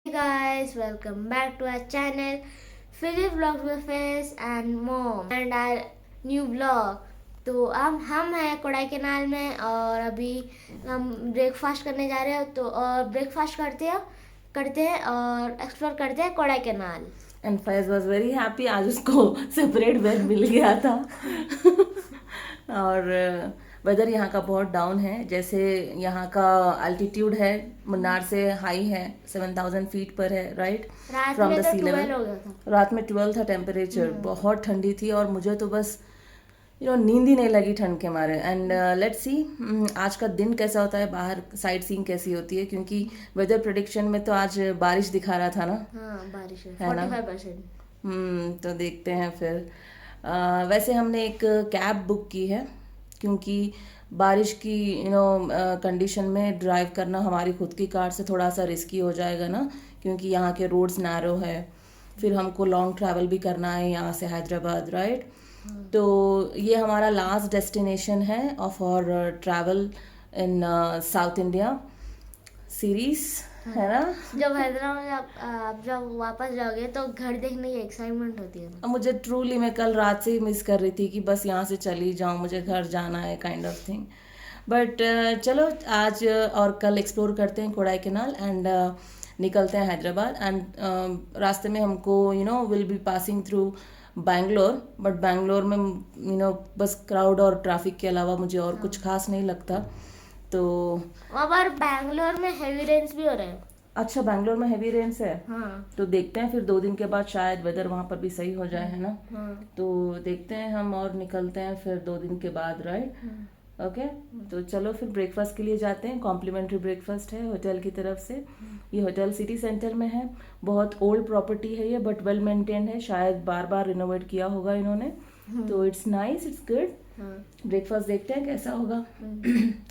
Hey guys, welcome back to our channel Philip Vlogs with Face and Mom and our new vlog. तो हम हैं कोडाईकनाल में और अभी हम ब्रेकफास्ट करने जा रहे हैं तो और ब्रेकफास्ट करते हैं और एक्सप्लोर करते हैं Kodaikanal. And Faiz was very happy. आज उसको सेपरेट बेड मिल गया था. और वेदर यहाँ का बहुत डाउन है. जैसे यहाँ का अल्टीट्यूड है मुन्नार से हाई है, 7000 फीट पर है, right from the sea level. रात में 12 था टेम्परेचर. बहुत ठंडी थी और मुझे तो बस नींद ही नहीं लगी ठंड के मारे. एंड लेट्स सी आज का दिन कैसा होता है, बाहर साइट सीइंग कैसी होती है, क्योंकि वेदर प्रेडिक्शन में तो आज बारिश दिखा रहा था ना. हाँ, बारिश है 45%. तो देखते हैं फिर. वैसे हमने एक कैब बुक की है क्योंकि बारिश की कंडीशन में ड्राइव करना हमारी खुद की कार से थोड़ा सा रिस्की हो जाएगा ना, क्योंकि यहाँ के रोड्स नैरो है. फिर हमको लॉन्ग ट्रैवल भी करना है यहाँ से हैदराबाद, राइट. तो ये हमारा लास्ट डेस्टिनेशन है of our travel in South India series, है ना. जब हैदराबाद आप जब वापस जाओगे तो घर देखने की एक्साइटमेंट होती है. अब मुझे ट्रूली मैं कल रात से ही मिस कर रही थी कि बस यहाँ से चली जाऊँ, मुझे घर जाना है काइंड ऑफ थिंग. बट चलो आज और कल एक्सप्लोर करते हैं कोडाईकनाल एंड निकलते हैं हैदराबाद. एंड रास्ते में हमको will be passing through Bangalore. But Bangalore में बस क्राउड और ट्रैफिक के अलावा मुझे और कुछ खास नहीं लगता. तो वहाँ पर बैंगलोर में हेवी रेन्स भी हो रहे हैं. अच्छा, बैंगलोर में हेवी रेन्स है. हाँ. तो देखते हैं फिर 2 दिन के बाद शायद वेदर वहाँ पर भी सही हो जाए, है ना. हाँ. तो देखते हैं हम और निकलते हैं फिर 2 दिन के बाद, राइट. ओके. तो चलो फिर ब्रेकफास्ट के लिए जाते हैं. कॉम्प्लीमेंट्री ब्रेकफास्ट है होटल की तरफ से. ये होटल सिटी सेंटर में है. बहुत ओल्ड प्रॉपर्टी है ये, बट वेल मेंटेन्ड है. शायद बार बार रिनोवेट किया होगा इन्होंने. तो it's nice, it's good. Breakfast देखते हैं कैसा होगा,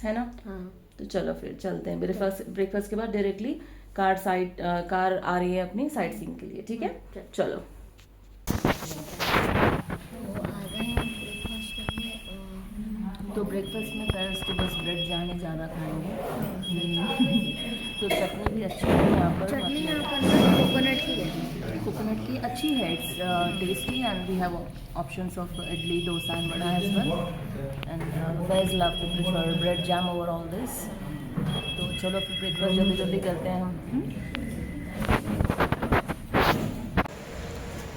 है ना. तो चलो फिर चलते हैं. ब्रेकफास्ट के बाद डायरेक्टली कार आ रही है अपनी साइट सीइंग के लिए. ठीक है, चलो. तो ब्रेकफास्ट में फर्स्ट तो बस ब्रेड जाने ज़्यादा खाएंगे. तो चटनी भी अच्छी है यहाँ पर. चटनी यहाँ पर कोकोनट की है. कोकोनट की अच्छी है. It's tasty and we have options of idli, dosa and vada as well. And we'd love to prefer bread jam over all this. तो चलो फिर ब्रेकफास्ट जल्दी जल्दी करते हैं हम.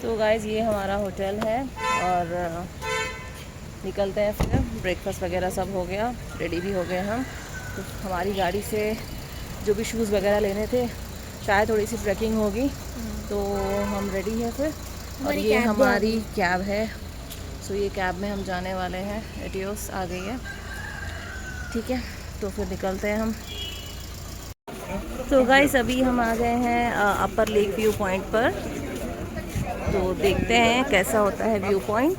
तो गाइज ये हमारा होटल है और निकलते हैं फिर. ब्रेकफास्ट वगैरह सब हो गया, रेडी भी हो गए हम. तो हमारी गाड़ी से जो भी शूज़ वगैरह लेने थे, शायद थोड़ी सी ट्रैकिंग होगी, तो हम रेडी हैं फिर. और ये हमारी कैब है. सो ये कैब में हम जाने वाले हैं. एटियोस आ गई है. ठीक है, तो फिर निकलते हैं हम. तो गाइस अभी हम आ गए हैं अपर लेक व्यू पॉइंट पर. तो देखते हैं कैसा होता है व्यू पॉइंट.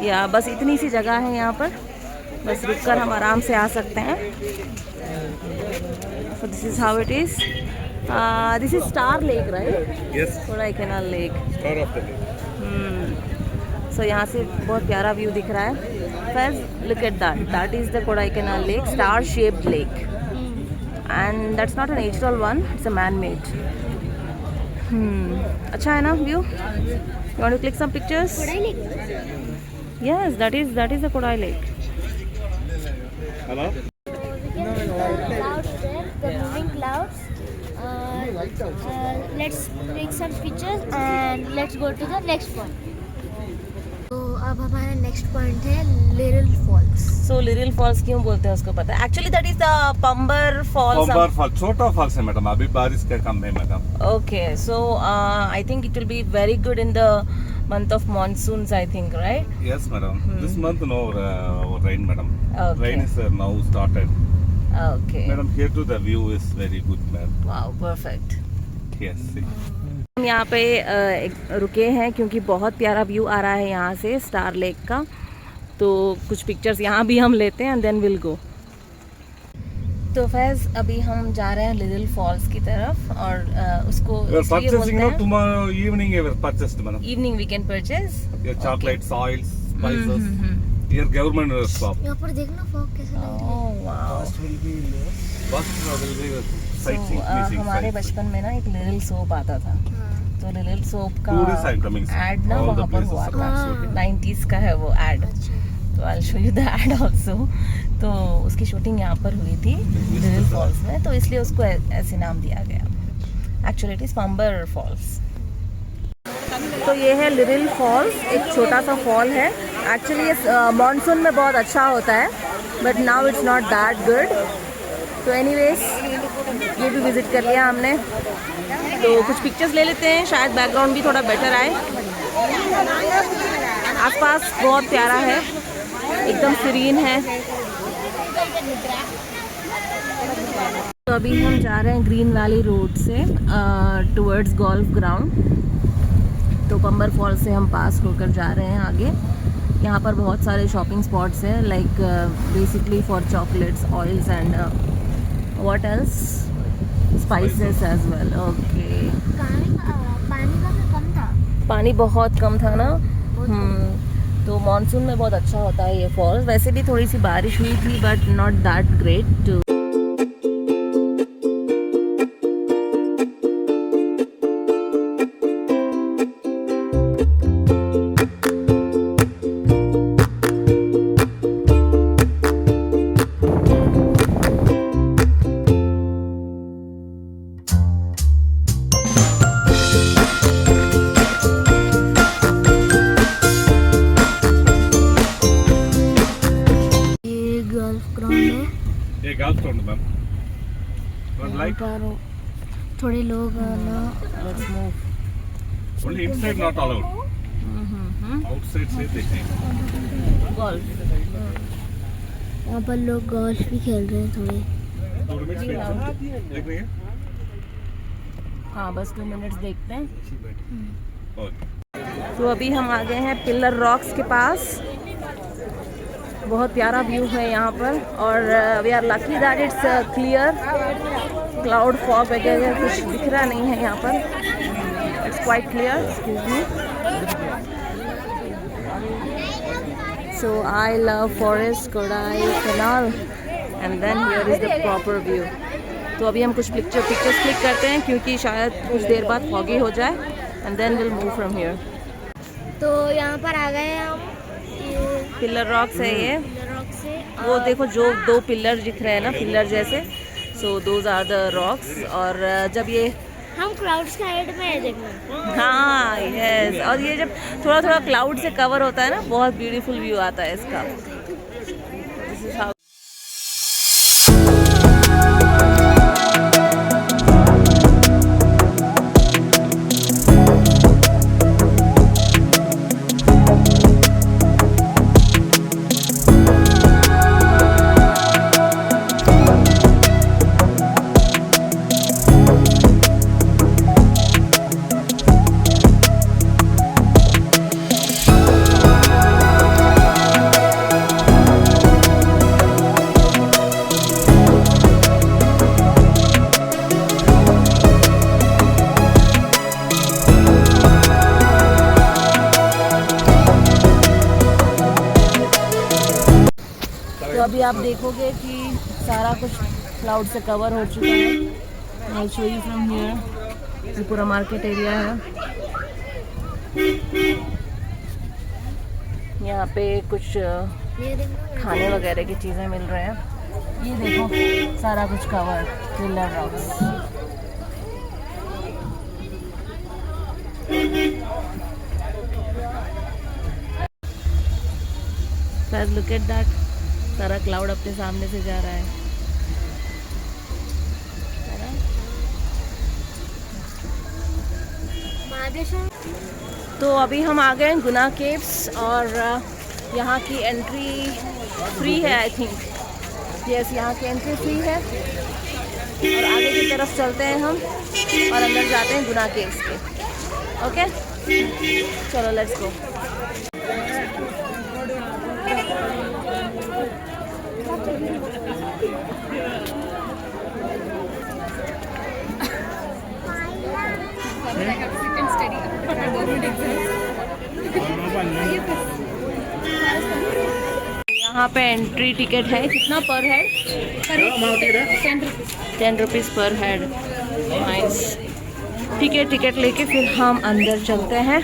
या बस इतनी सी जगह है यहाँ पर, बस रुककर हम आराम से आ सकते हैं. So this is how it is. This is Star Lake, right? Yes. Kodaikanal lake. Star of the lake. So यहाँ से बहुत प्यारा व्यू दिख रहा है. First look at that. That is the Kodaikanal lake, star-shaped lake. And that's not a natural one. It's a man-made. अच्छा है ना view? You want to click some pictures? Kodai lake. Yes, that is the Kodai lake. Hello? Clouds there, the moving clouds. Let's take some pictures and let's go to the next point. तो अब हमारा next point है Little Falls. So Little Falls क्यों बोलते हैं उसको पता है? Actually that is the Pambar Falls. Pambar falls, छोटा फॉल्स है मैडम. अभी बारिश का कम है madam. Okay, so I think it will be very good in the month of monsoons, I think, right? Yes madam. This month no rain madam. Okay. Rain is now started. Okay. Madam, here to the view is very good madam. Wow, perfect. Yes. See. हम यहाँ पे रुके हैं क्योंकि बहुत प्यारा view आ रहा है यहाँ से स्टार लेक का. तो कुछ पिक्चर्स यहाँ भी हम लेते हैं एंड देन विल गो. तो फैज अभी हम जा रहे हैं लिटिल फॉल्स की तरफ और उसको We are इसलिए purchasing now बोलते हैं tomorrow evening. We are purchased madam. Evening we can purchase. Your chocolate, oils, spices. Here government shop. यहाँ पर देखना फॉग कैसा लग रहा है. Oh wow. Bus will be sightseeing, missing हमारे sightseeing. बचपन में ना एक लिटिल सोप आता था, तो लिटिल सोप का Tourists are coming. एड ना All the वहाँ पर places हुआ are था, absolutely. 90s का है वो एड, तो I will show you the ad also. तो उसकी शूटिंग यहाँ पर हुई थी लिटिल फॉल्स में, तो इसलिए उसको ऐसे नाम दिया गया। Actually it is Pambar falls. तो ये है लिटिल फॉल्स, एक छोटा सा फॉल है। एक्चुअली ये मानसून में बहुत अच्छा होता है, but now it's not that good. तो एनीवेज ये भी विज़िट कर लिया हमने, तो कुछ पिक्चर्स ले लेते हैं, शायद बैकग्राउंड भी थोड़ा बेटर आए। आसपास बहुत प्यारा है, एकदम सीरीन है। तो अभी हम जा रहे हैं ग्रीन वैली रोड से टुवर्ड्स गोल्फ ग्राउंड। तो पंबर फॉल से हम पास होकर जा रहे हैं आगे। यहाँ पर बहुत सारे शॉपिंग स्पॉट्स हैं, like basically for chocolates, oils and what else, spices as well. Okay, पानी का भी कम था। पानी बहुत कम था ना। तो मानसून में बहुत अच्छा होता है ये फॉल्स। वैसे भी थोड़ी सी बारिश हुई थी, but not that great too. ये golf ground, ma'am. One light. थोड़े लोग ना let's move. Only inside not allowed. Outside से देखें. गोल्फ, यहाँ पर लोग गोल्फ भी खेल रहे हैं थोड़े। 2 minutes wait, sir. देख रही है? हाँ बस 2 मिनट्स देखते हैं। Okay. तो अभी हम आ गए हैं पिलर रॉक्स के पास। बहुत प्यारा व्यू है यहाँ पर, और we are lucky that it's clear, cloud fog वगैरह कुछ दिख रहा नहीं है यहाँ पर। It's quite clear. Excuse me. So I love forest, Kodaikanal, and then here is the proper view. तो अभी हम कुछ पिक्चर्स क्लिक करते हैं, क्योंकि शायद कुछ देर बाद फॉगी हो जाए, and then will move from here. तो यहाँ पर आ गए हम, पिलर रॉक्स है ये। रॉक से वो देखो जो 2 पिलर दिख रहे हैं ना, पिलर जैसे, so those are the rocks. और जब ये हम क्लाउड्स का हेड में है, देखना। हाँ यस, और ये जब थोड़ा थोड़ा क्लाउड से कवर होता है ना, बहुत ब्यूटीफुल व्यू आता है इसका। This is how. तो अभी आप देखोगे कि सारा कुछ क्लाउड से कवर हो चुका है। I show you from here. ये पूरा मार्केट एरिया है। यहाँ पे कुछ ये देखो, खाने वगैरह की चीज़ें मिल रहे हैं। ये देखो सारा कुछ cover, pillar rocks. Guys look at that, सारा क्लाउड अपने सामने से जा रहा है। महादेश्वर। तो अभी हम आ गए गुना केव्स, और यहाँ की एंट्री फ्री है आई थिंक। यस, यहाँ की एंट्री फ्री है। और आगे की तरफ चलते हैं हम और अंदर जाते हैं गुना केव्स के। ओके चलो लेट्स गो। यहाँ पे एंट्री टिकट है, कितना पर हेड? 10 10 रुपीज़ पर हेड। नाइस। ठीक है, टिकट लेके फिर हम अंदर चलते हैं।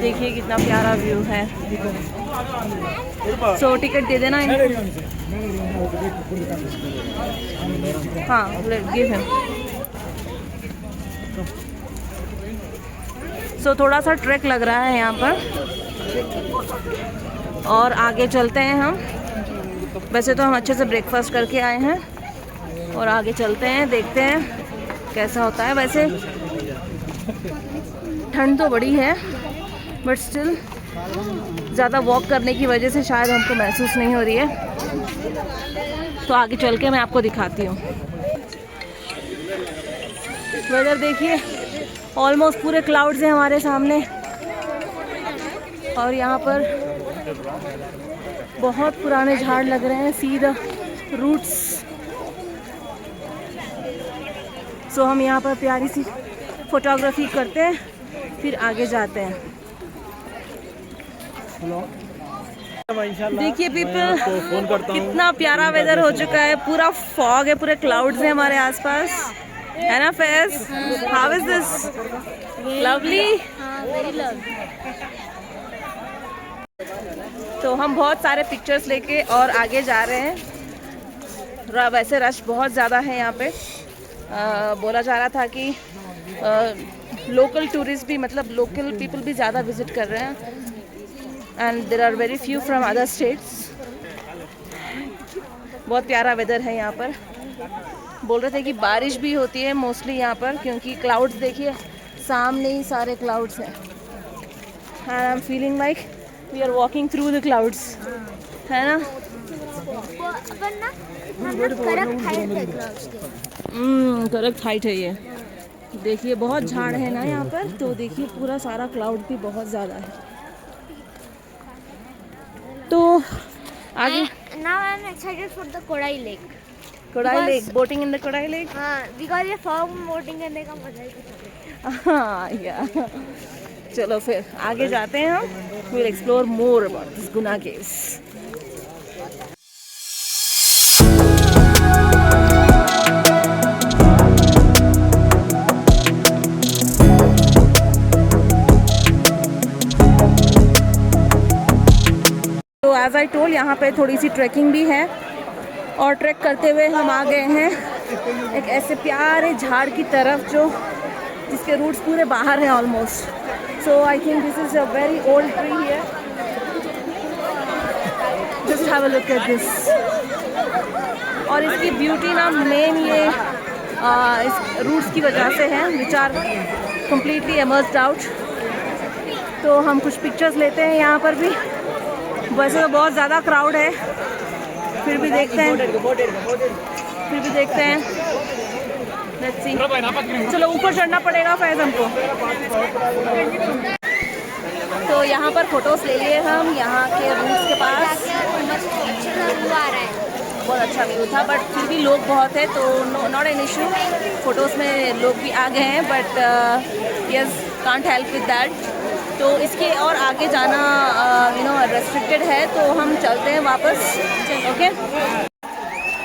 देखिए कितना प्यारा व्यू है। सो टिकट दे देना इनको। हाँ, गिव हिम। सो थोड़ा सा ट्रैक लग रहा है यहाँ पर, और आगे चलते हैं हम। वैसे तो हम अच्छे से ब्रेकफास्ट करके आए हैं, और आगे चलते हैं, देखते हैं कैसा होता है। वैसे ठंड तो बड़ी है, बट स्टिल ज़्यादा वॉक करने की वजह से शायद हमको महसूस नहीं हो रही है। तो आगे चल के मैं आपको दिखाती हूँ। वेदर देखिए, ऑलमोस्ट पूरे क्लाउड्स हैं हमारे सामने, और यहाँ पर बहुत पुराने झाड़ लग रहे हैं, सी द रूट्स। सो हम यहाँ पर प्यारी सी फोटोग्राफी करते हैं, फिर आगे जाते हैं। देखिए पीपल, कितना प्यारा वेदर हो चुका है। पूरा फॉग है, पूरे क्लाउड्स हैं हमारे आसपास, है ना Faiz? How is this? Lovely. Very lovely. तो हम बहुत सारे पिक्चर्स लेके और आगे जा रहे हैं। वैसे रश बहुत ज़्यादा है यहाँ पे। बोला जा रहा था कि लोकल टूरिस्ट भी, मतलब लोकल पीपल भी ज़्यादा विजिट कर रहे हैं, and there are very few from other states. बहुत प्यारा वेदर है यहाँ पर। बोल रहे थे कि बारिश भी होती है मोस्टली यहाँ पर, क्योंकि क्लाउड्स देखिए सामने ही सारे क्लाउड्स हैं, and I am feeling like we are walking through the clouds, है ना? अपन ना करेक्ट हाइट है क्लाउड्स के। करेक्ट हाइट है ये। देखिए बहुत झाड़ है ना यहाँ पर, तो देखिए पूरा सारा क्लाउड भी बहुत ज़्यादा है। तो आगे now I am excited for the Kodai lake. Kodai lake, boating in the Kodai lake. हाँ, बिकॉज ये फॉग में बोटिंग करने का मजा ही कुछ है। हाँ या चलो फिर आगे जाते हैं हम। We will explore more about this Guna caves. तो एज आई टोल्ड, यहाँ पे थोड़ी सी ट्रैकिंग भी है, और ट्रैक करते हुए हम आ गए हैं एक ऐसे प्यारे झाड़ की तरफ जो जिसके रूट्स पूरे बाहर हैं almost. So I think this is a very old tree here. Just have a look at this. और इसकी ब्यूटी ना मेन ये इस रूट्स की वजह से है, which are completely emerged out. तो हम कुछ पिक्चर्स लेते हैं यहाँ पर भी। वैसे तो बहुत ज़्यादा क्राउड है, फिर भी देखते हैं, लेट्स सी। चलो ऊपर चढ़ना पड़ेगा फैज हमको। तो यहाँ पर फोटोज ले लिए हम यहाँ के रूट्स के पास। बहुत अच्छा व्यू था, बट फिर भी लोग बहुत है, तो नॉट एन इशू। फोटोज़ में लोग भी आ गए हैं, but yes, can't help with that. तो इसके और आगे जाना रेस्ट्रिक्टेड है, तो हम चलते हैं वापस। ओके।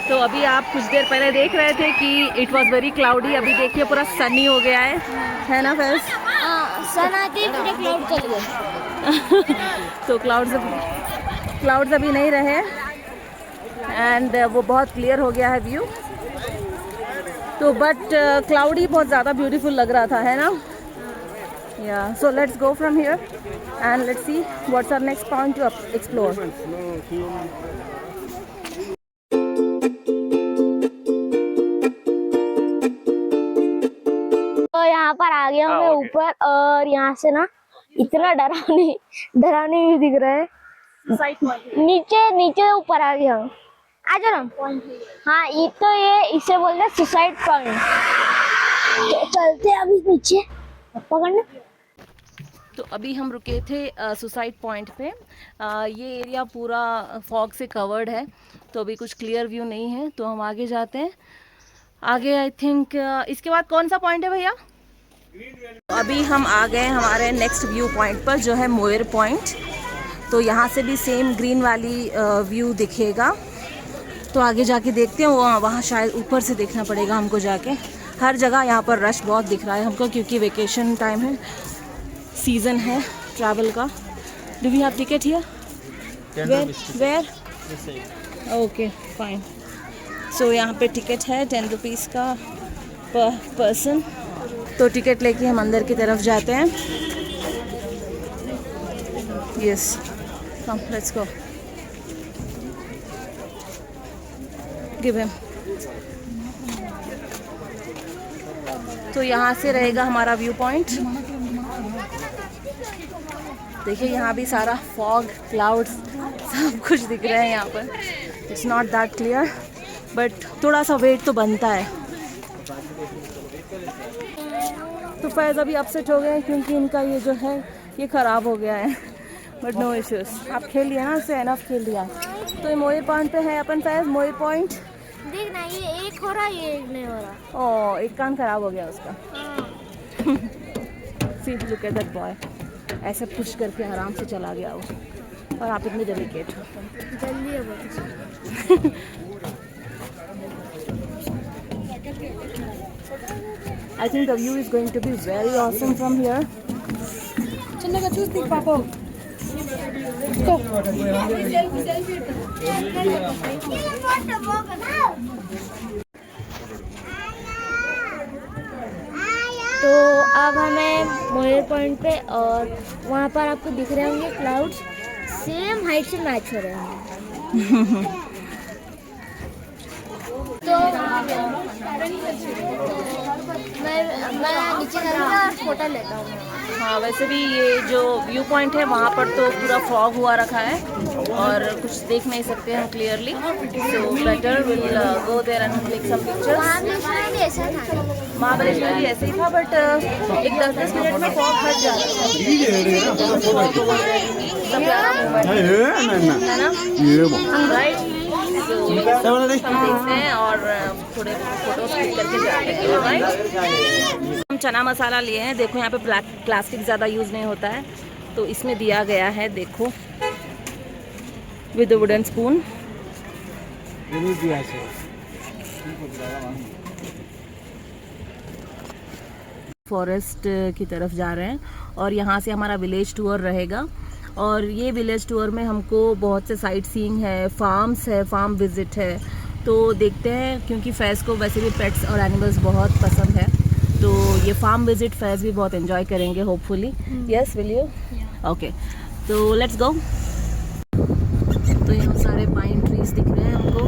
तो अभी आप कुछ देर पहले देख रहे थे कि इट वाज वेरी क्लाउडी, अभी देखिए पूरा सनी हो गया है ना फैज? सन आते ही पूरे क्लाउड चल गए। तो क्लाउड्स अभी नहीं रहे, एंड वो बहुत क्लियर हो गया है व्यू। तो बट क्लाउडी बहुत ज़्यादा ब्यूटीफुल लग रहा था, है ना? Yeah, so let's go from here and let's see what's our next point to explore. तो यहाँ पर आ गए हमें ऊपर, और यहाँ से ना इतना डरावनी भी दिख रहा है। नीचे ऊपर आ गए हम। आ जाओ हम। हाँ, ये इसे बोलते हैं सुसाइड पॉइंट। तो चलते हैं अभी नीचे पकड़ना। तो अभी हम रुके थे सुसाइड पॉइंट पे। ये एरिया पूरा फॉग से कवर्ड है, तो अभी कुछ क्लियर व्यू नहीं है, तो हम आगे जाते हैं। आगे आई थिंक इसके बाद कौन सा पॉइंट है भैया? अभी हम आ गए हमारे नेक्स्ट व्यू पॉइंट पर, जो है मोयर पॉइंट। तो यहाँ से भी सेम ग्रीन वाली व्यू दिखेगा। तो आगे जाके देखते हैं, वहाँ शायद ऊपर से देखना पड़ेगा हमको जाके। हर जगह यहाँ पर रश बहुत दिख रहा है हमको, क्योंकि वेकेशन टाइम है, सीज़न है ट्रैवल का। Do we have ticket here? Where? Okay fine. So यहाँ पे टिकट है 10 रुपीज़ का पर पर्सन। तो टिकट लेके हम अंदर की तरफ जाते हैं। Yes, come let's go. Give him. तो यहाँ से रहेगा हमारा व्यू पॉइंट। देखिए यहाँ भी सारा फॉग, क्लाउड्स सब कुछ दिख रहे हैं यहाँ पर। It's not that clear, but थोड़ा सा वेट तो बनता है। तो फैज़ अभी अपसेट हो गए हैं क्योंकि इनका ये जो है ये ख़राब हो गया है, बट नो इश्यूज़। आप खेल लिया ना, इससे एनफ खेल लिया। तो ये मोयर पॉइंट पे है अपन फैज़, मोयर पॉइंट। देखना, ये एक हो रहा है, ये एक नहीं हो रहा। ओह, एक कान ख़राब हो गया उसका। See look at that boy, ऐसे पुश करके आराम से चला गया वो, और आप इतने डेलिकेट हो। जल्दी है बहुत। I think the view is going to be very awesome from here. Chandra, choose the Papa. तो अब हमें मोयर पॉइंट पे, और वहाँ पर आपको दिख रहे होंगे क्लाउड्स सेम हाइट से मैच हो रहे हैं। तो मैं नीचे जाऊँगा और फोटो लेता हूँ। हाँ, वैसे भी ये जो व्यू पॉइंट है वहाँ पर तो पूरा फॉग हुआ रखा है और कुछ देख नहीं सकते हम clearly. So better will go there and click some pictures. Mahabaleshwar भी ऐसा था। महाबलेश्वर भी ऐसे ही था, बट एक 10-10 मिनट में फॉग हट जाता है ना, राइट? देखते हैं और थोड़े फोटोज क्लिक करके जाते हैं, राइट? हम चना मसाला लिए हैं। देखो यहाँ पे प्लास्टिक ज़्यादा यूज़ नहीं होता है, तो इसमें दिया गया है, देखो, विद वुडन स्पून। फॉरेस्ट की तरफ जा रहे हैं और यहाँ से हमारा विलेज टूर रहेगा। और ये विलेज टूर में हमको बहुत से साइट सीइंग है, फार्म्स है, फार्म विजिट है। तो देखते हैं, क्योंकि फैज़ को वैसे भी पेट्स और एनिमल्स बहुत पसंद है, तो ये फार्म विजिट फैज़ भी बहुत एंजॉय करेंगे hopefully. Yes, will you? Okay, तो लेट्स गो। तो यहाँ सारे पाइन ट्रीज दिख रहे हैं हमको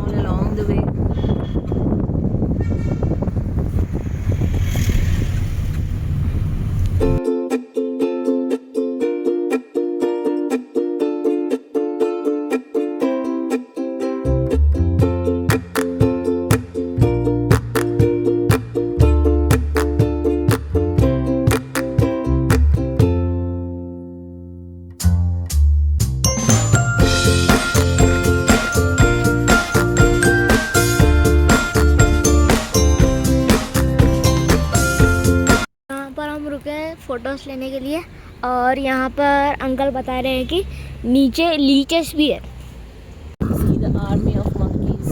all along the way. Photos लेने के लिए, और यहाँ पर अंकल बता रहे हैं कि नीचे लीचेस भी है। See the army of monkeys.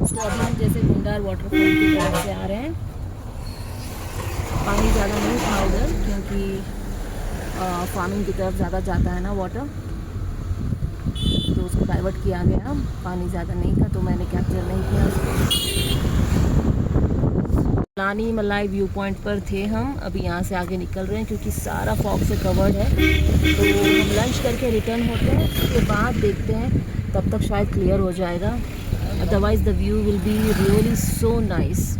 तो अभी हम जैसे गुंडार वाटरफॉल की तरफ से आ रहे हैं। पानी ज़्यादा नहीं था उधर, क्योंकि फार्मिंग की तरफ ज़्यादा जाता है ना वाटर, तो उसको डाइवर्ट किया गया। पानी ज़्यादा नहीं था तो मैंने कैप्चर नहीं किया उसको। लानी मलाई व्यू पॉइंट पर थे हम, अभी यहाँ से आगे निकल रहे हैं क्योंकि सारा फॉग से कवर्ड है। तो हम लंच करके रिटर्न होते हैं, उसके बाद देखते हैं, तब तक शायद क्लियर हो जाएगा। Otherwise the view will be really so nice.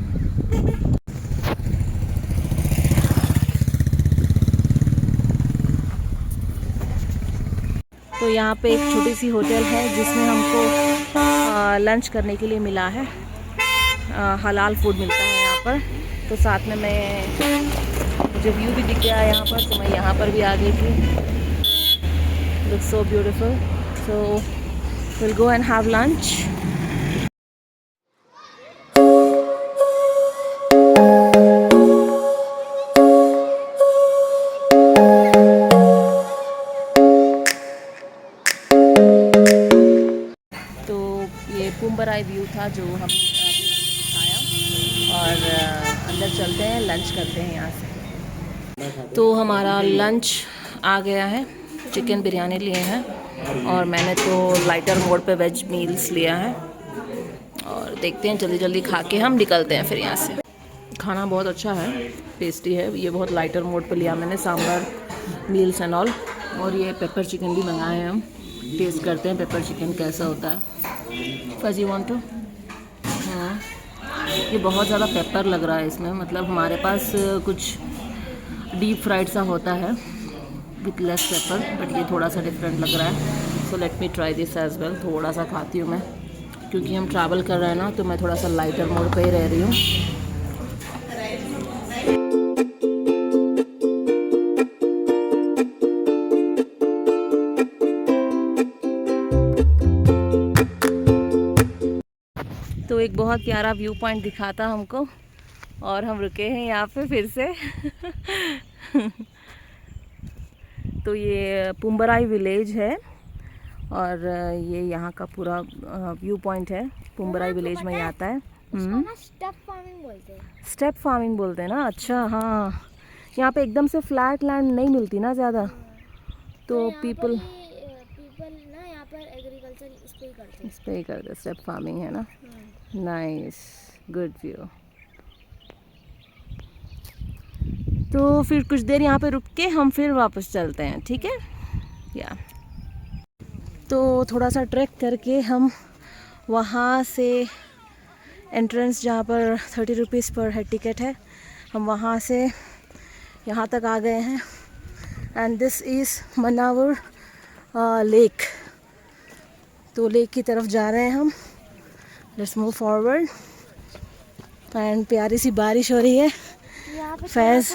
तो यहाँ पे एक छोटी सी होटल है जिसमें हमको लंच करने के लिए मिला है। हलाल फूड मिलता है यहाँ पर। तो साथ में मुझे व्यू भी दिख गया है यहाँ पर, तो मैं यहाँ पर भी आ गई थी। Looks so beautiful. So will go and have lunch. था जो हम खाया, और अंदर चलते हैं, लंच करते हैं यहाँ से। तो हमारा लंच आ गया है, चिकन बिरयानी लिए हैं और मैंने तो लाइटर मोड पे वेज मील्स लिया है, और देखते हैं जल्दी जल्दी खा के हम निकलते हैं फिर यहाँ से। खाना बहुत अच्छा है, टेस्टी है। ये बहुत लाइटर मोड पे लिया मैंने, सांभर मील्स एंड ऑल। और ये पेपर चिकन भी मंगाए हैं हम, टेस्ट करते हैं पेपर चिकन कैसा होता है। First you want to? हाँ, ये बहुत ज़्यादा पेपर लग रहा है इसमें, मतलब हमारे पास कुछ डीप फ्राइड सा होता है विथ लेस पेपर, बट ये थोड़ा सा डिफरेंट लग रहा है। So let me try this as well. थोड़ा सा खाती हूँ मैं, क्योंकि हम ट्रैवल कर रहे हैं ना, तो मैं थोड़ा सा लाइटर मोड पे ही रह रही हूँ। तो एक बहुत प्यारा व्यू पॉइंट दिखा था हमको, और हम रुके हैं यहाँ पे फिर से। तो ये पुम्बराई विलेज है, और ये यहाँ का पूरा व्यू पॉइंट है। पुम्बराई विलेज में ही आता है। स्टेप फार्मिंग बोलते हैं। स्टेप फार्मिंग बोलते हैं ना, अच्छा। हाँ, यहाँ पे एकदम से फ्लैट लैंड नहीं मिलती ना ज़्यादा, तो पीपल ना यहाँ पर एग्रीकल्चर इस पे ही करते हैं। स्टेप फार्मिंग है ना। Nice, good view. तो फिर कुछ देर यहाँ पे रुक के हम फिर वापस चलते हैं, ठीक है? या तो थोड़ा सा ट्रैक करके हम वहाँ से एंट्रेंस, जहाँ पर 30 रुपीज़ पर हेड टिकट है, हम वहाँ से यहाँ तक आ गए हैं। And this is Manawar lake. तो लेक की तरफ जा रहे हैं हम। Let's move forward. एंड प्यारी सी बारिश हो रही है। फैज़,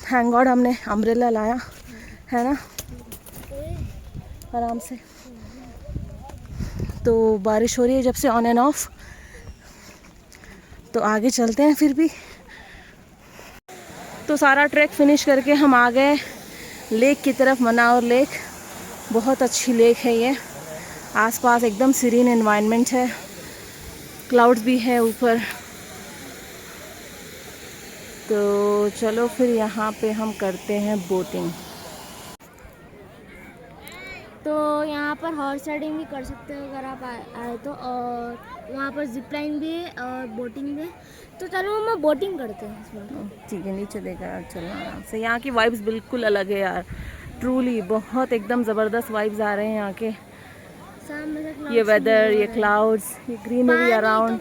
थैंक गॉड हमने अम्ब्रेला लाया है ना, आराम से। तो बारिश हो रही है जब से ऑन एंड ऑफ। तो आगे चलते हैं फिर भी। तो सारा ट्रैक फिनिश करके हम आ गए लेक की तरफ, मनावर लेक। बहुत अच्छी लेक है ये, आसपास एकदम सीरीन एनवायरनमेंट है, क्लाउड्स भी है ऊपर। तो चलो फिर यहाँ पे हम करते हैं बोटिंग। तो यहाँ पर हॉर्स राइडिंग भी कर सकते हो अगर आप आए तो, और वहाँ पर जिप लाइन भी है और बोटिंग भी है। तो चलो हम बोटिंग करते हैं इसमें। ठीक है, नीचे देखा चलना आराम से। यहाँ की वाइब्स बिल्कुल अलग है यार, ट्रूली बहुत एकदम ज़बरदस्त वाइब्स आ रहे हैं यहाँ के। ये वेदर, ये क्लाउड्स, ये ग्रीनरी अराउंड,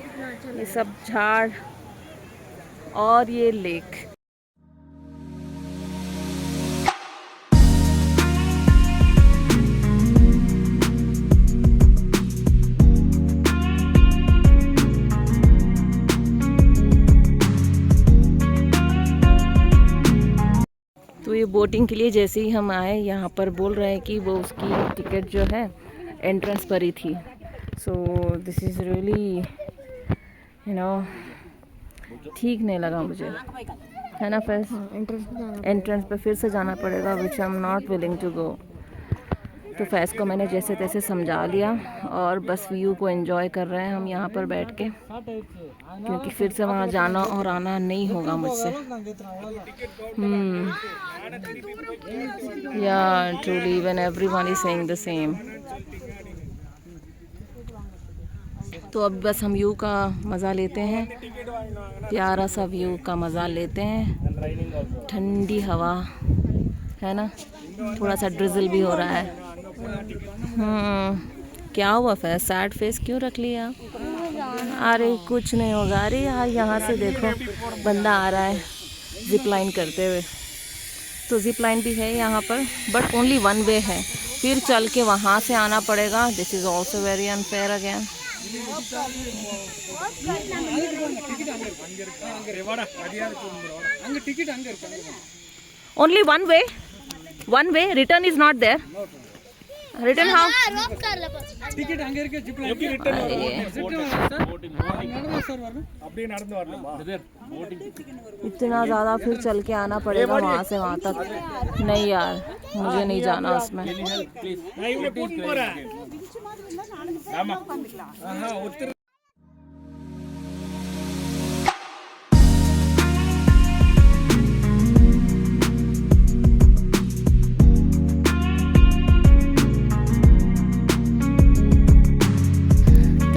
ये सब झाड़ और ये लेक। तो ये बोटिंग के लिए जैसे ही हम आए, यहाँ पर बोल रहे हैं कि वो उसकी टिकट जो है एंट्रेंस पर ही थी। So this is really you know ठीक नहीं लगा मुझे, है ना फैस? एंट्रेंस पे फिर से जाना पड़ेगा, which I am not willing to go. तो फैस को मैंने जैसे तैसे समझा लिया, और बस व्यू को एंजॉय कर रहे हैं हम यहाँ पर बैठ के, क्योंकि फिर से वहाँ जाना और आना नहीं होगा मुझसे। या truly when everyone is saying the same. तो अब बस हम व्यू का मज़ा लेते हैं, प्यारा सा व्यू का मज़ा लेते हैं। ठंडी हवा है ना, थोड़ा सा ड्रिजल भी हो रहा है। क्या हुआ फैस? सैड फेस क्यों रख लिया? अरे कुछ नहीं होगा। अरे यार यहाँ से देखो बंदा आ रहा है जिप लाइन करते हुए। तो जिप लाइन भी है यहाँ पर, बट ओनली वन वे है, फिर चल के वहाँ से आना पड़ेगा। This is also very unfair again. Only one way, return is not there. Return how? Ticket अंगे इरुक्के जिप लाइन इतना ज़्यादा फिर चल के आना पड़ेगा वहाँ से वहाँ तक। नहीं यार, मुझे नहीं जाना उसमें। तो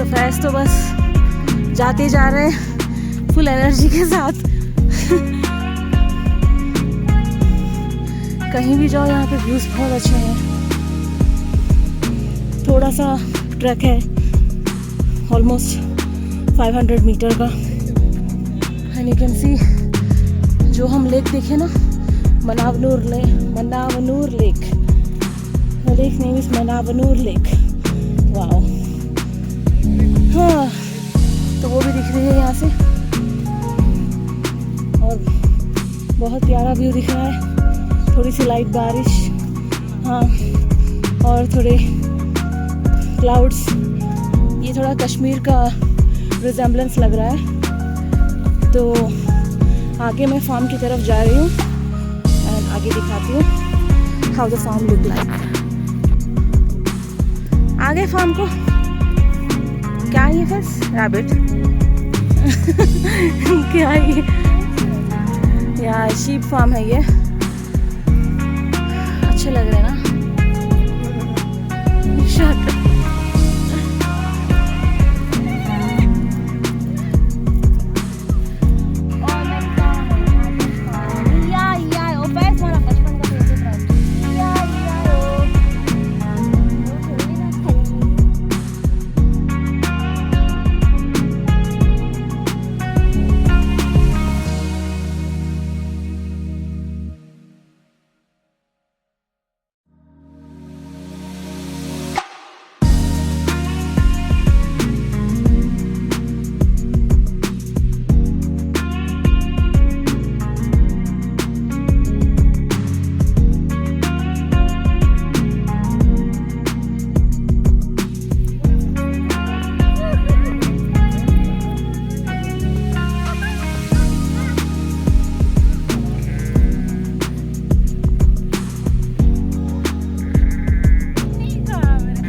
फैज़ तो बस जाते जा रहे हैं फुल एनर्जी के साथ। कहीं भी जाओ यहाँ पे व्यूज़ बहुत अच्छे हैं। थोड़ा सा ट्रैक है ऑलमोस्ट 500 मीटर का। एंड यू कैन सी जो हम लेक देखे ना, Manavanur lake. The lake name is Manavanur lake. Wow, हाँ, तो वो भी दिख रही है यहाँ से और बहुत प्यारा व्यू दिख रहा है। थोड़ी सी लाइट बारिश, हाँ, और थोड़े क्लाउड्स। ये थोड़ा कश्मीर का रिजेम्बलेंस लग रहा है। तो आगे मैं फार्म की तरफ जा रही हूँ एंड आगे दिखाती हूँ how the farm look like. आगे फार्म को क्या है, बस रैबिट क्या है ये? यार शीप फार्म है ये। अच्छे लग रहे हैं ना? शट।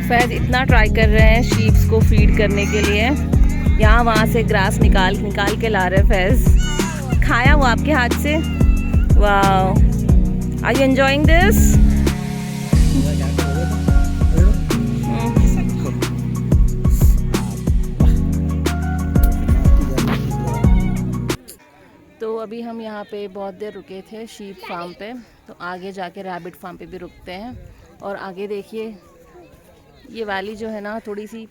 फैज़ इतना ट्राई कर रहे हैं शीप्स को फीड करने के लिए। यहाँ वहाँ से ग्रास निकाल के ला रहे हैं फैज़। खाया वो आपके हाथ से? Wow, are you enjoying this? तो अभी हम यहाँ पे बहुत देर रुके थे शीप फार्म पे, तो आगे जाके रैबिट फार्म पे भी रुकते हैं। और आगे देखिए ये वैली जो है ना, थोड़ी सी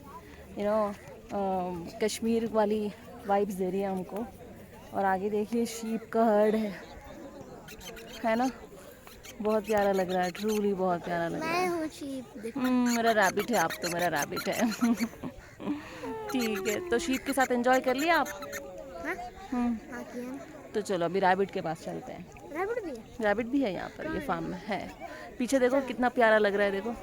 कश्मीर वाली वाइब्स दे रही है हमको। और आगे देखिए शीप का हर्ड है ना, बहुत प्यारा लग रहा है, ट्रूली बहुत प्यारा लग रहा है। मैं हूँ शीप। मेरा रैबिट है, आप तो मेरा रैबिट है। ठीक है, तो शीप के साथ एंजॉय कर लिया आप? हाँ किया। तो चलो अभी रैबिट के पास चलते हैं। रैबिट भी है? रैबिट भी है यहाँ पर, ये फार्म में है। पीछे देखो कितना प्यारा लग रहा है, देखो।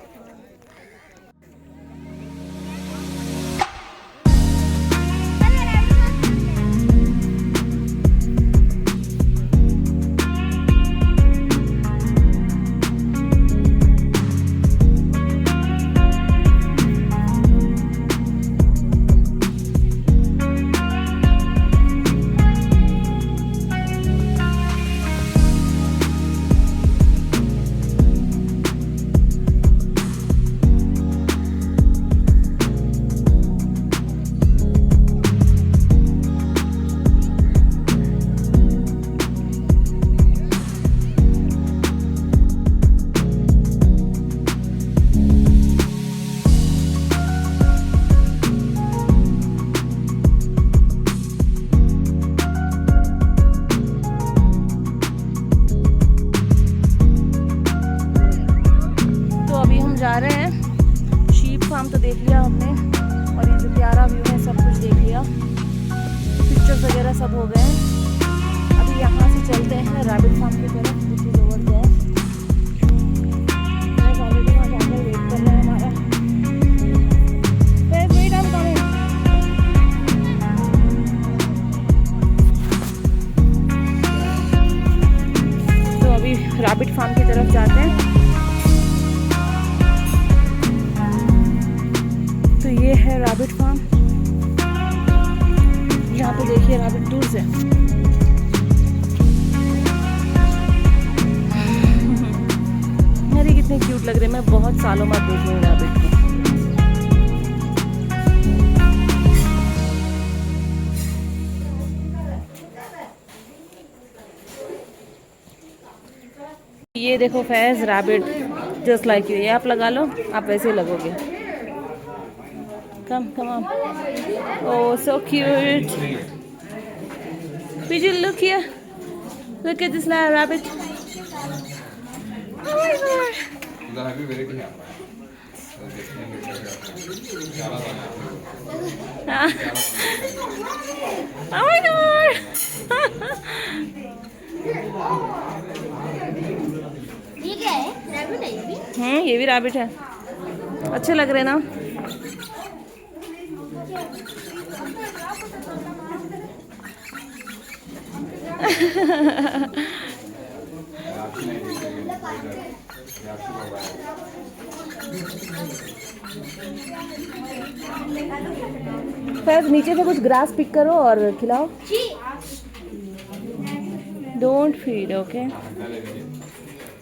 जा रहे हैं। शीप फार्म तो देख लिया हमने, और ये जो प्यारा व्यू है सब कुछ देख लिया, पिक्चर्स वगैरह सब हो गए हैं। अभी यहाँ से चलते हैं रैबिट फार्म की तरफ, which is over there। Already वहाँ जाकर वेट कर रहा है हमारा। Wait, I'm coming। तो अभी रैबिट फार्म की तरफ जाते हैं। तो ये ये है रैबिट फार्म। यहाँ पे देखिए रैबिट दूर से। अरे कितने क्यूट लग रहे हैं। मैं बहुत सालों बाद देख रही हूँ रैबिट को। ये देखो Faiz rabbit just like you. ये आप लगा लो, आप वैसे ही लगोगे। Come come on. Oh so cute. Vijay, look here. Look at this little rabbit. Oh my god. Oh my god. ये क्या है? रैबिट है ये भी? ये भी रैबिट है। अच्छे लग रहे हैं ना। फिर नीचे से कुछ ग्रास पिक करो और खिलाओ। Don't feed, okay.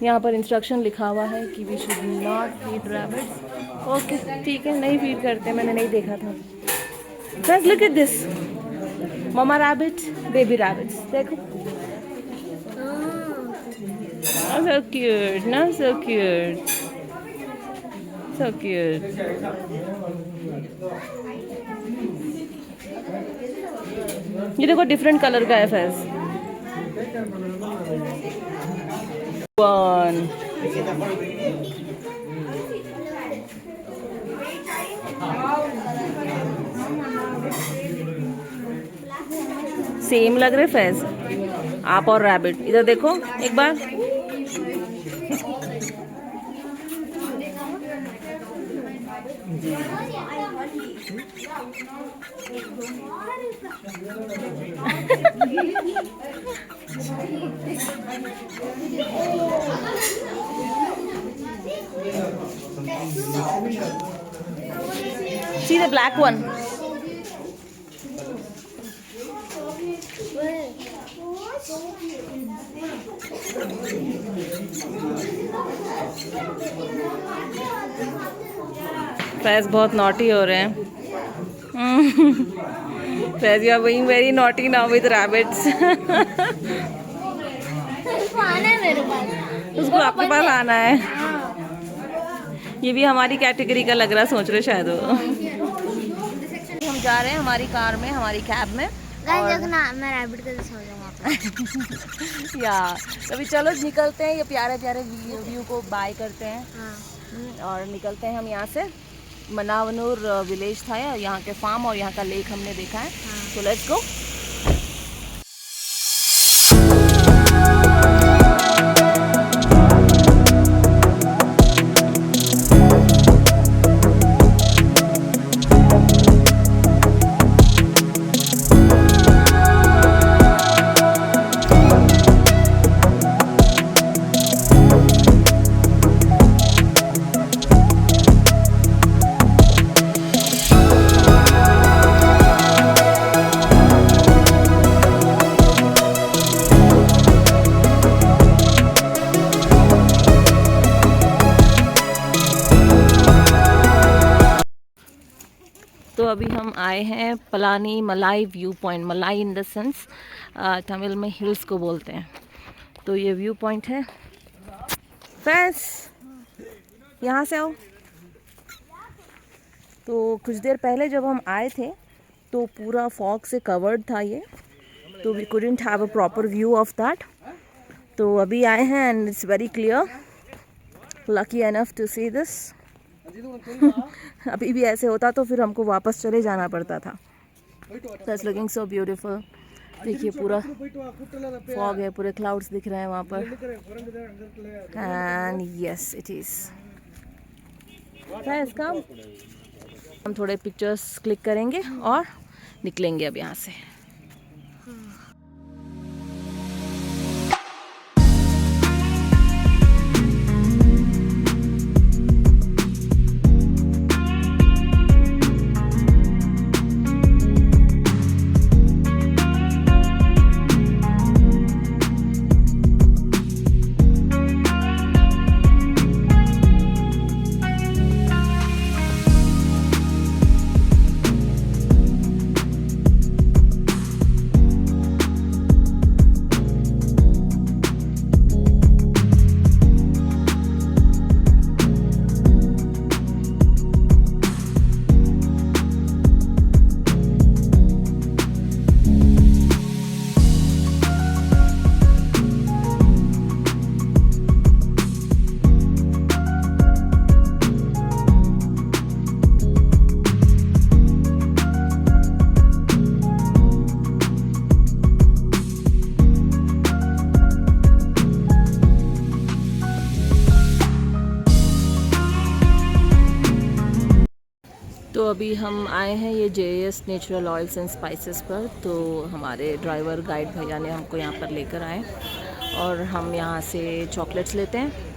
यहाँ पर इंस्ट्रक्शन लिखा हुआ है कि we should not feed rabbits. Okay ठीक है, नहीं फीड करते, मैंने नहीं देखा था। Friends look at this, mama rabbit, baby rabbits. देखो so cute, ना? So cute, so cute. ये देखो डिफरेंट कलर का है फैज। वन सेम लग रहे फैज, आप और रैबिट। इधर देखो एक बार। See the black one. Faiz बहुत नॉटी हो रहे हैं। Faiz you are being very naughty now with rabbits. आना है मेरे पास। उसको आपके पास आना है। ये भी हमारी कैटेगरी का लग रहा, सोच रहे शायद वो। हम जा रहे हैं हमारी कार में, हमारी कैब में। गाइस देखना, मैं रैबिट के जैसे हो जाऊँ वहाँ पे। या अभी चलो निकलते हैं, ये प्यारे प्यारे व्यू को बाय करते हैं। और निकलते हैं हम यहाँ से। मनावनूर विलेज था यहाँ के फार्म, और यहाँ का लेक हमने देखा है। तो लेट्स गो। तो अभी हम आए हैं पलानी मलाई व्यू पॉइंट। मलाई इन द सेंस तमिल में हिल्स को बोलते हैं। तो ये व्यू पॉइंट है। फैस यहाँ से आओ। तो कुछ देर पहले जब हम आए थे तो पूरा फॉग से कवर्ड था ये, तो we couldn't have a proper view of that. तो अभी आए हैं and it's very clear, lucky enough to see this. अभी भी ऐसे होता तो फिर हमको वापस चले जाना पड़ता था। It's looking so beautiful. देखिए पूरा फॉग है, पूरे क्लाउड्स दिख रहे हैं वहाँ पर। And yes it is. इसका हम थोड़े पिक्चर्स क्लिक करेंगे और निकलेंगे अब यहाँ से। अभी हम आए हैं ये JS natural oils and spices पर। तो हमारे ड्राइवर गाइड भैया ने हमको यहाँ पर लेकर आए और हम यहाँ से चॉकलेट्स लेते हैं